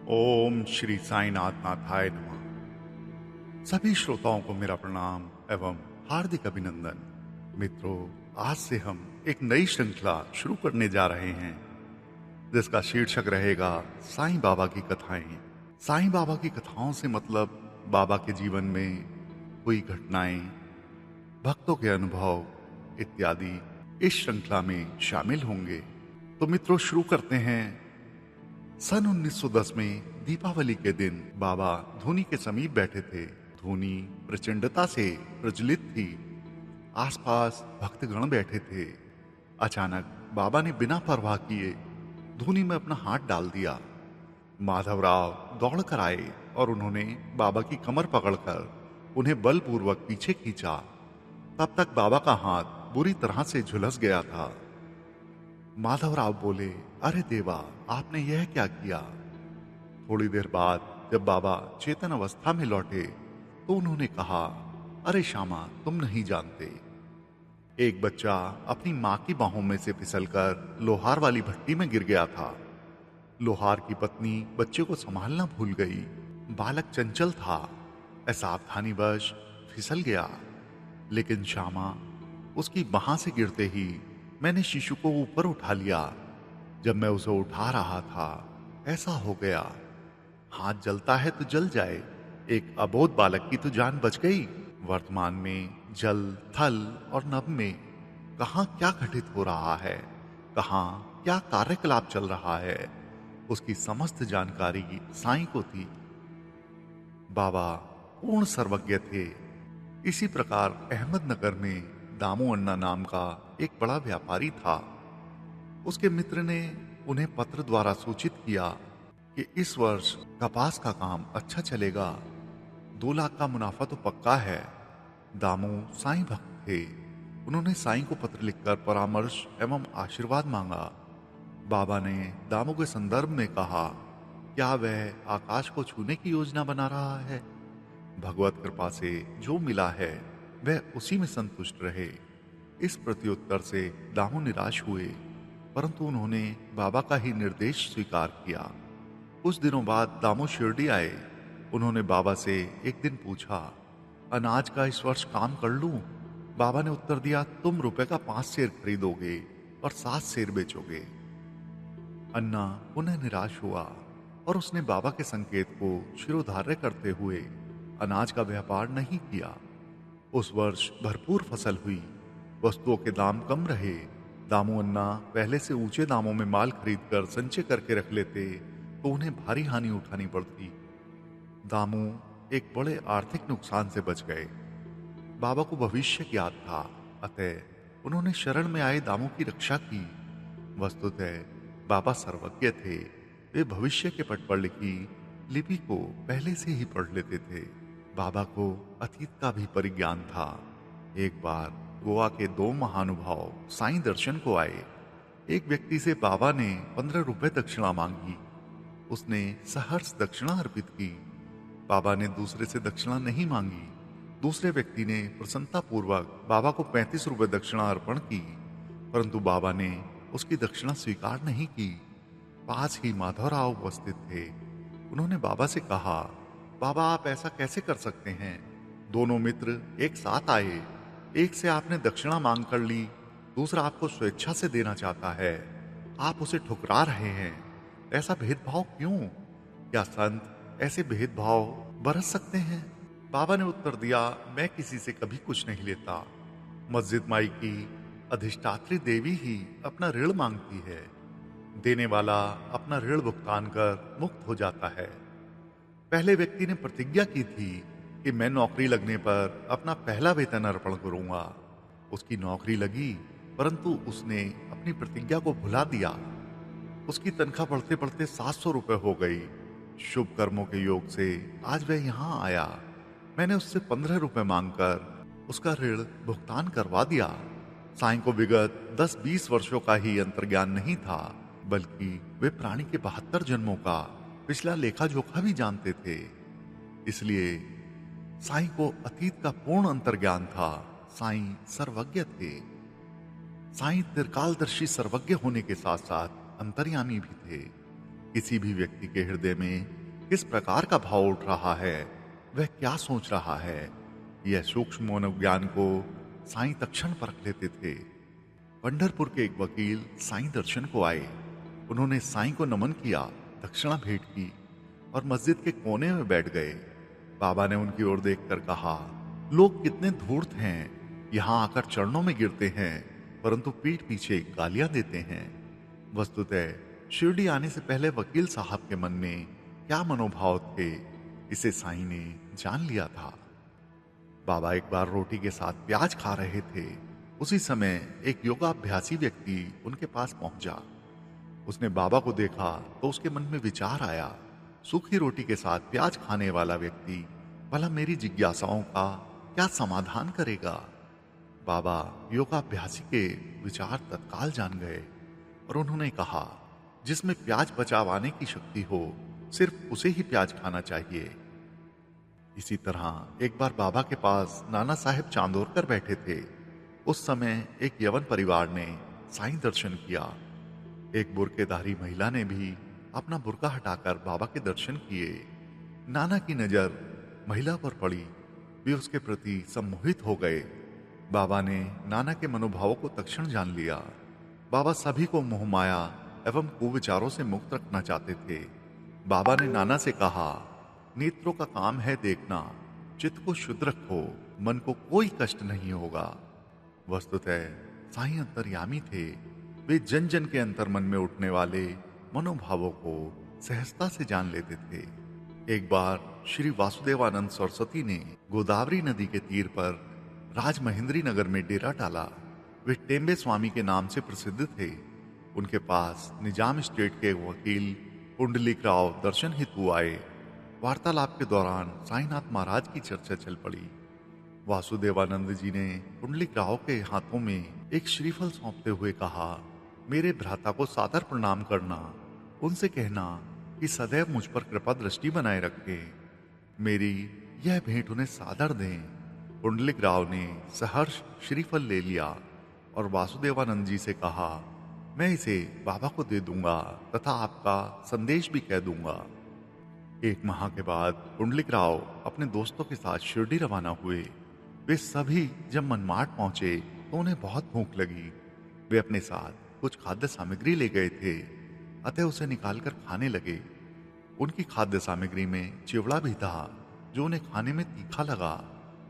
ओम श्री साईनाथ नाथाय नमः। सभी श्रोताओं को मेरा प्रणाम एवं हार्दिक अभिनंदन। मित्रों, आज से हम एक नई श्रृंखला शुरू करने जा रहे हैं जिसका शीर्षक रहेगा साईं बाबा की कथाएं। साईं बाबा की कथाओं से मतलब बाबा के जीवन में हुई घटनाएं, भक्तों के अनुभव इत्यादि इस श्रृंखला में शामिल होंगे। तो मित्रों, शुरू करते हैं। सन 1910 में दीपावली के दिन बाबा धूनी के समीप बैठे थे। धूनी प्रचंडता से प्रज्वलित थी। आसपास भक्तगण बैठे थे। अचानक बाबा ने बिना परवाह किए धूनी में अपना हाथ डाल दिया। माधवराव दौड़कर आए और उन्होंने बाबा की कमर पकड़कर उन्हें बलपूर्वक पीछे खींचा। तब तक बाबा का हाथ बुरी तरह से झुलस गया था। माधवराव बोले, अरे देवा, आपने यह क्या किया? थोड़ी देर बाद जब बाबा चेतन अवस्था में लौटे तो उन्होंने कहा, अरे श्यामा, तुम नहीं जानते। एक बच्चा अपनी मां की बाहों में से फिसलकर लोहार वाली भट्टी में गिर गया था। लोहार की पत्नी बच्चे को संभालना भूल गई। बालक चंचल था, असावधानीवश फिसल गया। लेकिन श्यामा, उसकी बाह से गिरते ही मैंने शिशु को ऊपर उठा लिया। जब मैं उसे उठा रहा था ऐसा हो गया। हाथ जलता है तो जल जाए, एक अबोध बालक की तो जान बच गई। वर्तमान में जल, थल और नभ में कहां क्या घटित हो रहा है, कहां क्या कार्यकलाप चल रहा है, उसकी समस्त जानकारी साईं को थी। बाबा पूर्ण सर्वज्ञ थे। इसी प्रकार अहमदनगर में दामू अन्ना नाम का एक बड़ा व्यापारी था। उसके मित्र ने उन्हें पत्र द्वारा सूचित किया कि इस वर्ष कपास का काम अच्छा चलेगा, 2 लाख का मुनाफा तो पक्का है। दामू साईं भक्त थे। उन्होंने साईं को पत्र लिखकर परामर्श एवं आशीर्वाद मांगा। बाबा ने दामू के संदर्भ में कहा, क्या वह आकाश को छूने की योजना बना रहा है? भगवत कृपा से जो मिला है वह उसी में संतुष्ट रहे। इस प्रत्युत्तर से दामू निराश हुए, परंतु उन्होंने बाबा का ही निर्देश स्वीकार किया। कुछ दिनों बाद दामू शिरडी आए। उन्होंने बाबा से एक दिन पूछा, अनाज का इस वर्ष काम कर लूं? बाबा ने उत्तर दिया, तुम रुपए का 5 सेर खरीदोगे और 7 सेर बेचोगे। अन्ना पुनः निराश हुआ और उसने बाबा के संकेत को शिरोधार्य करते हुए अनाज का व्यापार नहीं किया। उस वर्ष भरपूर फसल हुई, वस्तुओं के दाम कम रहे। दामू अन्ना पहले से ऊंचे दामों में माल खरीदकर संचय करके रख लेते तो उन्हें भारी हानि उठानी पड़ती। दामू एक बड़े आर्थिक नुकसान से बच गए। बाबा को भविष्य ज्ञात था, अतः उन्होंने शरण में आए दामू की रक्षा की। वस्तुतः बाबा सर्वज्ञ थे। वे भविष्य के पट पर लिखी लिपि को पहले से ही पढ़ लेते थे। बाबा को अतीत का भी परिज्ञान था। एक बार गोवा के 2 महानुभाव साईं दर्शन को आए। एक व्यक्ति से बाबा ने 15 रुपए दक्षिणा मांगी। उसने सहर्ष दक्षिणा अर्पित की। बाबा ने दूसरे से दक्षिणा नहीं मांगी। दूसरे व्यक्ति ने प्रसन्नता पूर्वक बाबा को 35 रुपए दक्षिणा अर्पण की, परंतु बाबा ने उसकी दक्षिणा स्वीकार नहीं की। पास ही माधवराव उपस्थित थे। उन्होंने बाबा से कहा, बाबा, आप ऐसा कैसे कर सकते हैं? दोनों मित्र एक साथ आए, एक से आपने दक्षिणा मांग कर ली, दूसरा आपको स्वेच्छा से देना चाहता है, आप उसे ठुकरा रहे हैं। ऐसा भेदभाव क्यों? क्या संत ऐसे भेदभाव बरस सकते हैं? बाबा ने उत्तर दिया, मैं किसी से कभी कुछ नहीं लेता। मस्जिद माई की अधिष्ठात्री देवी ही अपना ऋण मांगती है। देने वाला अपना ऋण भुगतान कर मुक्त हो जाता है। पहले व्यक्ति ने प्रतिज्ञा की थी कि मैं नौकरी लगने पर अपना पहला वेतन अर्पण करूंगा। उसकी नौकरी लगी, परंतु उसने अपनी प्रतिज्ञा को भुला दिया। उसकी तनख्वाह बढ़ते बढ़ते 700 रुपए हो गई। शुभ कर्मों के योग से आज वह यहाँ आया। मैंने उससे 15 रुपए मांगकर उसका ऋण भुगतान करवा दिया। साईं को विगत 10-20 वर्षों का ही अंतर्ज्ञान नहीं था, बल्कि वे प्राणी के 72 जन्मों का पिछला लेखा जोखा भी जानते थे। इसलिए साईं को अतीत का पूर्ण अंतर्ज्ञान था। साईं सर्वज्ञ थे। साईं त्रिकालदर्शी सर्वज्ञ होने के साथ साथ अंतर्यामी भी थे। किसी भी व्यक्ति के हृदय में किस प्रकार का भाव उठ रहा है, वह क्या सोच रहा है, यह सूक्ष्म मनोविज्ञान को साईं तत्क्षण परख लेते थे। पंढरपुर के एक वकील साईं दर्शन को आए। उन्होंने साईं को नमन किया, दक्षिणा भेंट की और मस्जिद के कोने में बैठ गए। बाबा ने उनकी ओर देखकर कहा, लोग कितने धूर्त हैं, यहाँ आकर चरणों में गिरते हैं परंतु पीठ पीछे गालियां देते हैं। वस्तुतः शिरडी आने से पहले वकील साहब के मन में क्या मनोभाव थे, इसे साईं ने जान लिया था। बाबा एक बार रोटी के साथ प्याज खा रहे थे। उसी समय एक योगाभ्यासी व्यक्ति उनके पास पहुंचा। उसने बाबा को देखा तो उसके मन में विचार आया, सूखी रोटी के साथ प्याज खाने वाला व्यक्ति भला मेरी जिज्ञासाओं का क्या समाधान करेगा। बाबा योगाभ्यासी के विचार तत्काल जान गए और उन्होंने कहा, जिसमें प्याज पचावाने की शक्ति हो सिर्फ उसे ही प्याज खाना चाहिए। इसी तरह एक बार बाबा के पास नाना साहेब चांदोरकर बैठे थे। उस समय एक यवन परिवार ने साईं दर्शन किया। एक बुर्केधारी महिला ने भी अपना बुर्का हटाकर बाबा के दर्शन किए। नाना की नजर महिला पर पड़ी, वे उसके प्रति सम्मोहित हो गए। बाबा ने नाना के मनोभावों को तत्क्षण जान लिया। बाबा सभी को मोहमाया एवं कुविचारों से मुक्त रखना चाहते थे। बाबा ने नाना से कहा, नेत्रों का काम है देखना, चित्त को शुद्ध रखो, मन को कोई कष्ट नहीं होगा। वस्तुतः साईं अंतर्यामी थे। वे जन जन के अंतर मन में उठने वाले मनोभावों को सहजता से जान लेते थे। एक बार श्री वासुदेवानंद सरस्वती ने गोदावरी नदी के तीर पर राजमहेंद्री नगर में डेरा डाला। वे टेम्बे स्वामी के नाम से प्रसिद्ध थे। उनके पास निजाम स्टेट के वकील पुंडलिक राव दर्शन हेतु आए। वार्तालाप के दौरान साईनाथ महाराज की चर्चा चल पड़ी। वासुदेवानंद जी ने पुंडलिक राव के हाथों में एक श्रीफल सौंपते हुए कहा, मेरे भ्राता को सादर प्रणाम करना, उनसे कहना कि सदैव मुझ पर कृपा दृष्टि बनाए रखें। मेरी यह भेंट उन्हें सादर दें। पुंडलिक राव ने सहर्ष श्रीफल ले लिया और वासुदेवानंद जी से कहा, मैं इसे बाबा को दे दूंगा तथा आपका संदेश भी कह दूंगा। एक माह के बाद पुंडलिक राव अपने दोस्तों के साथ शिरडी रवाना हुए। वे सभी जब मनमाड पहुंचे तो उन्हें बहुत भूख लगी। वे अपने साथ कुछ खाद्य सामग्री ले गए थे, अतः उसे निकालकर खाने लगे। उनकी खाद्य सामग्री में चिवड़ा भी था जो उन्हें खाने में तीखा लगा,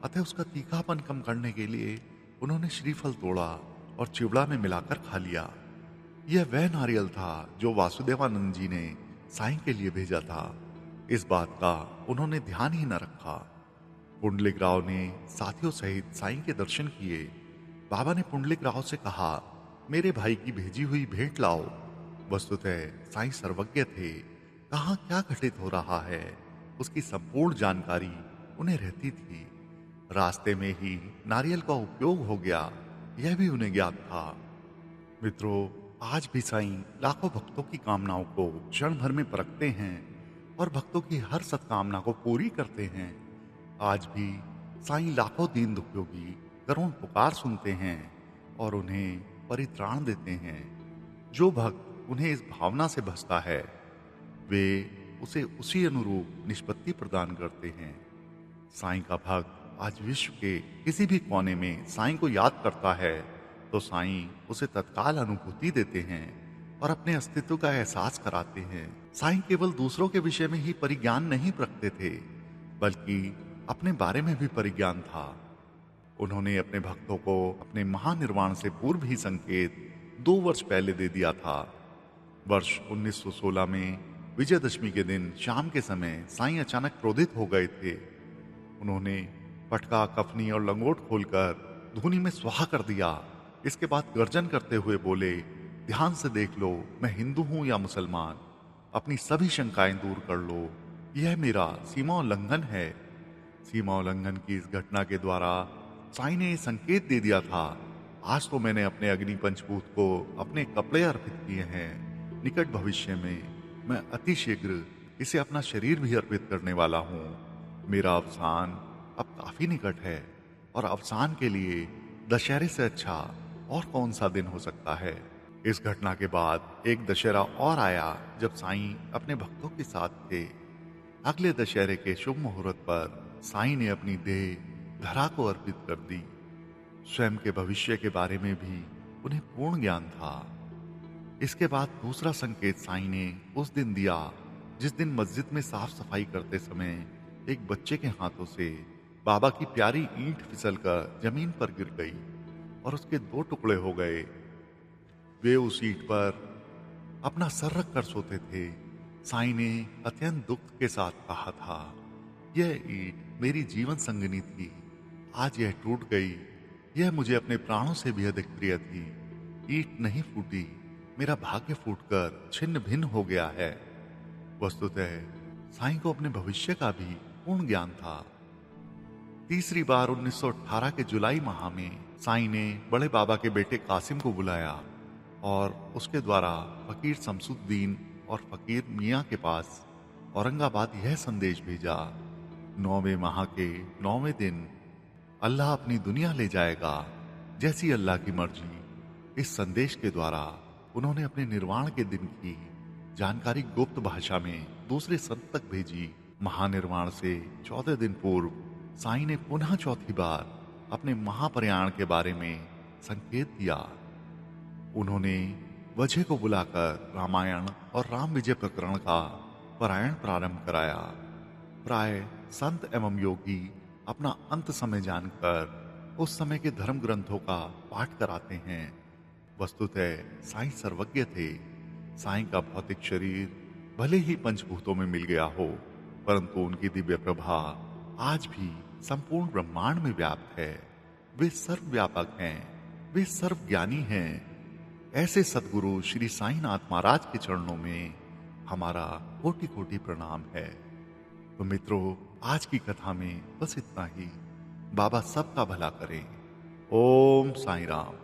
अतः उसका तीखापन कम करने के लिए उन्होंने श्रीफल तोड़ा और चिवड़ा में मिलाकर खा लिया। यह वह नारियल था जो वासुदेवानंद जी ने साईं के लिए भेजा था। इस बात का उन्होंने ध्यान ही न रखा। पुंडलिक राव ने साथियों सहित साईं के दर्शन किए। बाबा ने पुंडलिक राव से कहा, मेरे भाई की भेजी हुई भेंट लाओ। वस्तुतः साईं सर्वज्ञ थे। कहाँ क्या घटित हो रहा है उसकी संपूर्ण जानकारी उन्हें रहती थी। रास्ते में ही नारियल का उपयोग हो गया, यह भी उन्हें ज्ञात था। मित्रों, आज भी साईं लाखों भक्तों की कामनाओं को क्षण भर में परखते हैं और भक्तों की हर सत्कामना को पूरी करते हैं। आज भी साईं लाखों दीन दुखियों की करुण पुकार सुनते हैं और उन्हें परित्राण देते हैं। जो भक्त उन्हें इस भावना से भजता है, वे उसे उसी अनुरूप निष्पत्ति प्रदान करते हैं। साईं का भक्त आज विश्व के किसी भी कोने में साईं को याद करता है तो साईं उसे तत्काल अनुभूति देते हैं और अपने अस्तित्व का एहसास कराते हैं। साईं केवल दूसरों के विषय में ही परिज्ञान नहीं रखते थे, बल्कि अपने बारे में भी परिज्ञान था। उन्होंने अपने भक्तों को अपने महानिर्वाण से पूर्व ही संकेत 2 वर्ष पहले दे दिया था। वर्ष 1916 में विजयदशमी के दिन शाम के समय साईं अचानक क्रोधित हो गए थे। उन्होंने पटका, कफनी और लंगोट खोलकर धूनी में स्वाहा कर दिया। इसके बाद गर्जन करते हुए बोले, ध्यान से देख लो, मैं हिंदू हूं या मुसलमान, अपनी सभी शंकाएं दूर कर लो। यह मेरा सीमा उल्लंघन है। सीमा उल्लंघन की इस घटना के द्वारा साईं ने संकेत दे दिया था, आज तो मैंने अपने अग्नि पंचभूत को अपने कपड़े अर्पित किए हैं। निकट भविष्य में मैं अति शीघ्र इसे अपना शरीर भी अर्पित करने वाला हूँ। मेरा अवसान अब काफी निकट है और अवसान के लिए दशहरे से अच्छा और कौन सा दिन हो सकता है। इस घटना के बाद एक दशहरा और आया जब साईं अपने भक्तों के साथ थे। अगले दशहरे के शुभ मुहूर्त पर साईं ने अपनी देह धरा को अर्पित कर दी। स्वयं के भविष्य के बारे में भी उन्हें पूर्ण ज्ञान था। इसके बाद दूसरा संकेत साईं ने उस दिन दिया जिस दिन मस्जिद में साफ सफाई करते समय एक बच्चे के हाथों से बाबा की प्यारी ईंट फिसलकर जमीन पर गिर गई और उसके 2 टुकड़े हो गए। वे उस ईंट पर अपना सर रख कर सोते थे। साईं ने अत्यंत दुख के साथ कहा था, यह ईंट मेरी जीवन संगिनी थी, आज यह टूट गई। यह मुझे अपने प्राणों से भी अधिक प्रिय थी। ईंट नहीं फूटी, मेरा भाग्य फूटकर छिन्न भिन्न हो गया है। वस्तुतः साईं को अपने भविष्य का भी पूर्ण ज्ञान था। तीसरी बार 1918 के जुलाई माह में साईं ने बड़े बाबा के बेटे कासिम को बुलाया और उसके द्वारा फकीर शमसुद्दीन और फकीर मियाँ के पास औरंगाबाद यह संदेश भेजा, 9वें माह के 9वें दिन अल्लाह अपनी दुनिया ले जाएगा, जैसी अल्लाह की मर्जी। इस संदेश के द्वारा उन्होंने अपने निर्वाण के दिन की जानकारी गुप्त भाषा में दूसरे संत तक भेजी। महानिर्वाण से 14 दिन पूर्व साईं ने पुनः चौथी बार अपने महाप्रयाण के बारे में संकेत दिया। उन्होंने वजह को बुलाकर रामायण और राम विजय प्रकरण का पारायण प्रारंभ कराया। प्राय संत एवं योगी अपना अंत समय जानकर उस समय के धर्म ग्रंथों का पाठ कराते हैं। वस्तुतः साईं सर्वज्ञ थे। साईं का भौतिक शरीर भले ही पंचभूतों में मिल गया हो, परंतु उनकी दिव्य प्रभा आज भी संपूर्ण ब्रह्मांड में व्याप्त है। वे सर्वव्यापक हैं, वे सर्वज्ञानी हैं। ऐसे सद्गुरु श्री साईनाथ महाराज के चरणों में हमारा कोटि कोटि प्रणाम है। तो मित्रों, आज की कथा में बस इतना ही। बाबा सबका भला करें। ओम साईं राम।